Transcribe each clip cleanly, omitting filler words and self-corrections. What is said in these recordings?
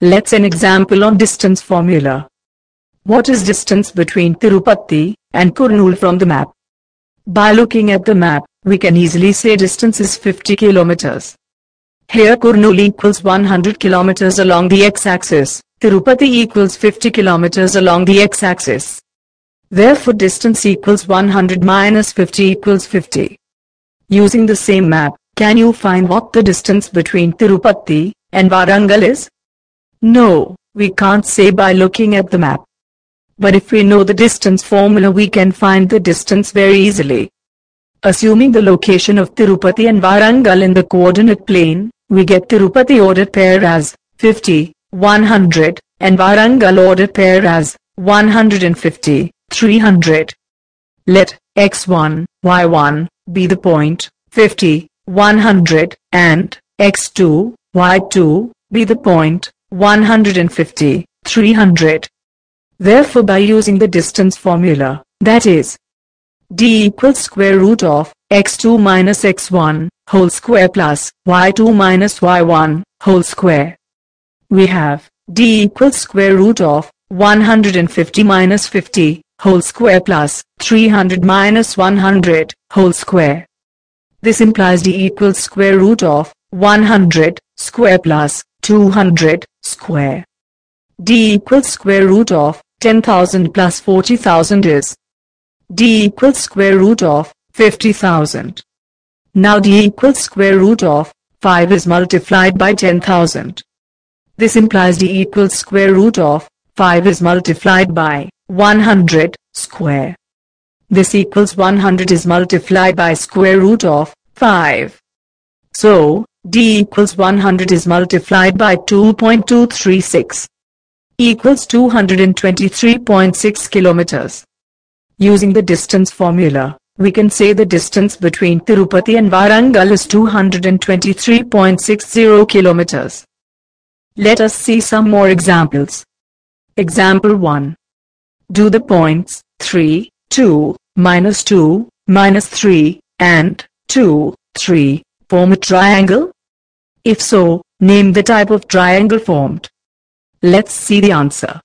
Let's an example on distance formula. What is distance between Tirupati and Kurnool from the map? By looking at the map, we can easily say distance is 50 kilometers. Here Kurnool equals 100 kilometers along the x-axis, Tirupati equals 50 kilometers along the x-axis. Therefore distance equals 100 minus 50 equals 50. Using the same map, can you find what the distance between Tirupati and Warangal is? No, we can't say by looking at the map. But if we know the distance formula, we can find the distance very easily. Assuming the location of Tirupati and Warangal in the coordinate plane, we get Tirupati ordered pair as 50, 100, and Warangal ordered pair as 150, 300. Let x1, y1 be the point, 50, 100, and x2, y2 be the point, 150, 300. Therefore by using the distance formula, that is, d equals square root of x2 minus x1 whole square plus y2 minus y1 whole square, we have d equals square root of 150 minus 50 whole square plus 300 minus 100 whole square. This implies d equals square root of 100 square plus 200 square. D equals square root of 10,000 plus 40,000 is d equals square root of 50,000. Now d equals square root of 5 is multiplied by 10,000. This implies d equals square root of 5 is multiplied by 100 square. This equals 100 is multiplied by square root of 5. So, d equals 100 is multiplied by 2.236 equals 223.6 kilometers. Using the distance formula, we can say the distance between Tirupati and Warangal is 223.60 kilometers. Let us see some more examples. Example 1. Do the points 3, 2, minus 2, minus 3, and 2, 3 form a triangle? If so, name the type of triangle formed. Let's see the answer.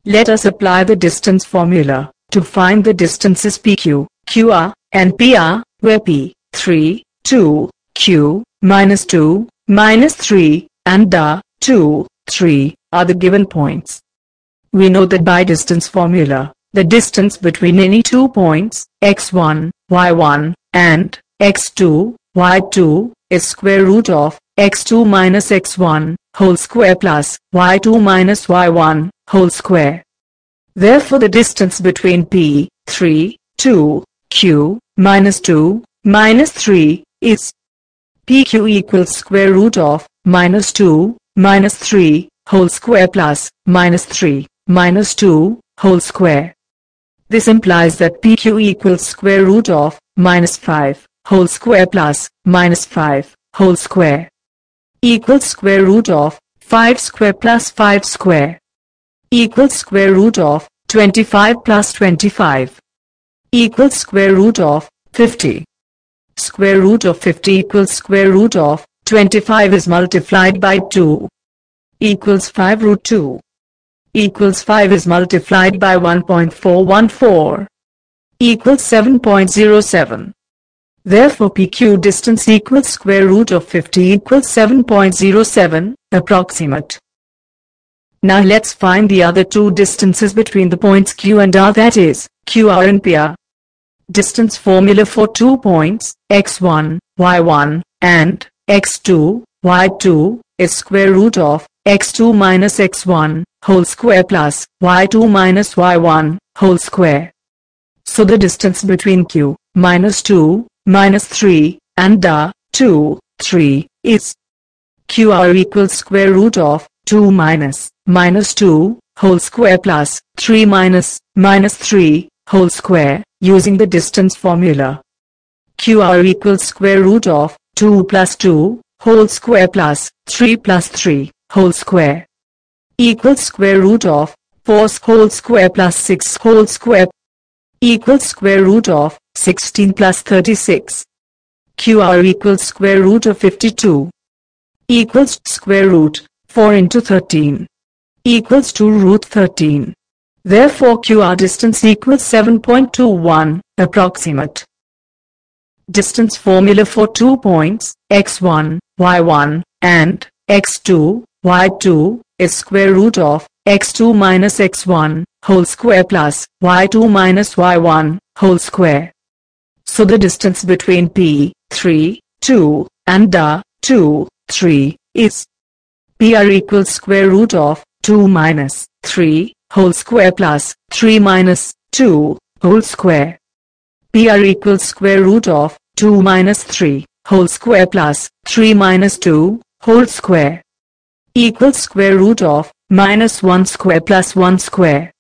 Let us apply the distance formula to find the distances PQ, QR, and PR, where P, 3, 2, Q, minus 2, minus 3, and DA, 2, 3, are the given points. We know that by distance formula, the distance between any two points, x1, y1, and x2, y2, is square root of x2 minus x1 whole square plus y2 minus y1 whole square. Therefore the distance between P, 3, 2, Q, minus 2, minus 3, is PQ equals square root of minus 2, minus 3, whole square plus minus 3, minus 2, whole square. This implies that PQ equals square root of minus 5, whole square plus minus 5, whole square, equals square root of 5 square plus 5 square, equals square root of 25 plus 25, equals square root of 50. Square root of 50 equals square root of 25 is multiplied by 2, equals 5 root 2, equals 5 is multiplied by 1.414, equals 7.07. Therefore PQ distance equals square root of 50 equals 7.07, approximate. Now let's find the other two distances between the points Q and R, that is, QR and PR. Distance formula for 2 points, x1, y1, and x2, y2, is square root of x2 minus x1, whole square plus y2 minus y1, whole square. So the distance between Q, minus 2, minus 3, and DA, 2, 3, is QR equals square root of 2 minus, minus 2, whole square plus 3 minus, minus 3, whole square, using the distance formula. QR equals square root of 2 plus 2, whole square plus 3 plus 3, whole square, equals square root of 4 whole square plus 6 whole square, equals square root of 16 plus 36. QR equals square root of 52, equals square root 4 into 13 equals 2 root 13. Therefore QR distance equals 7.21, approximate. Distance formula for 2 points, x1, y1, and x2, y2, is square root of x2 minus x1, whole square plus y2 minus y1, whole square. So the distance between P, 3, 2, and DA, 2, 3, is PR equals square root of 2 minus 3, whole square plus 3 minus 2, whole square. PR equals square root of 2 minus 3, whole square plus 3 minus 2, whole square. Equals square root of minus 1 square plus 1 square.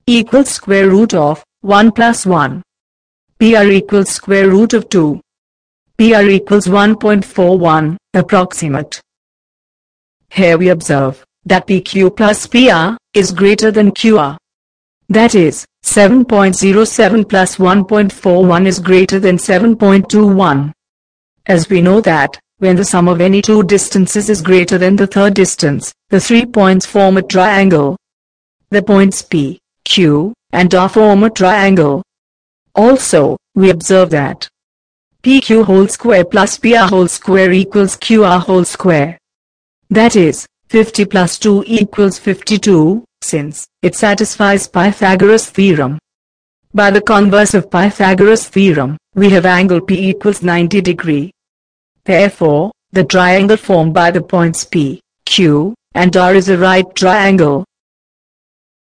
Equals square root of 1 plus 1. PR equals square root of 2. PR equals 1.41, approximate. Here we observe that PQ plus PR is greater than QR. That is, 7.07 plus 1.41 is greater than 7.21. As we know that, when the sum of any two distances is greater than the third distance, the 3 points form a triangle. The points P, Q, and R form a triangle. Also, we observe that PQ whole square plus PR whole square equals QR whole square. That is, 50 plus 2 equals 52, since it satisfies Pythagoras theorem. By the converse of Pythagoras theorem, we have angle P equals 90 degree. Therefore, the triangle formed by the points P, Q, and R is a right triangle.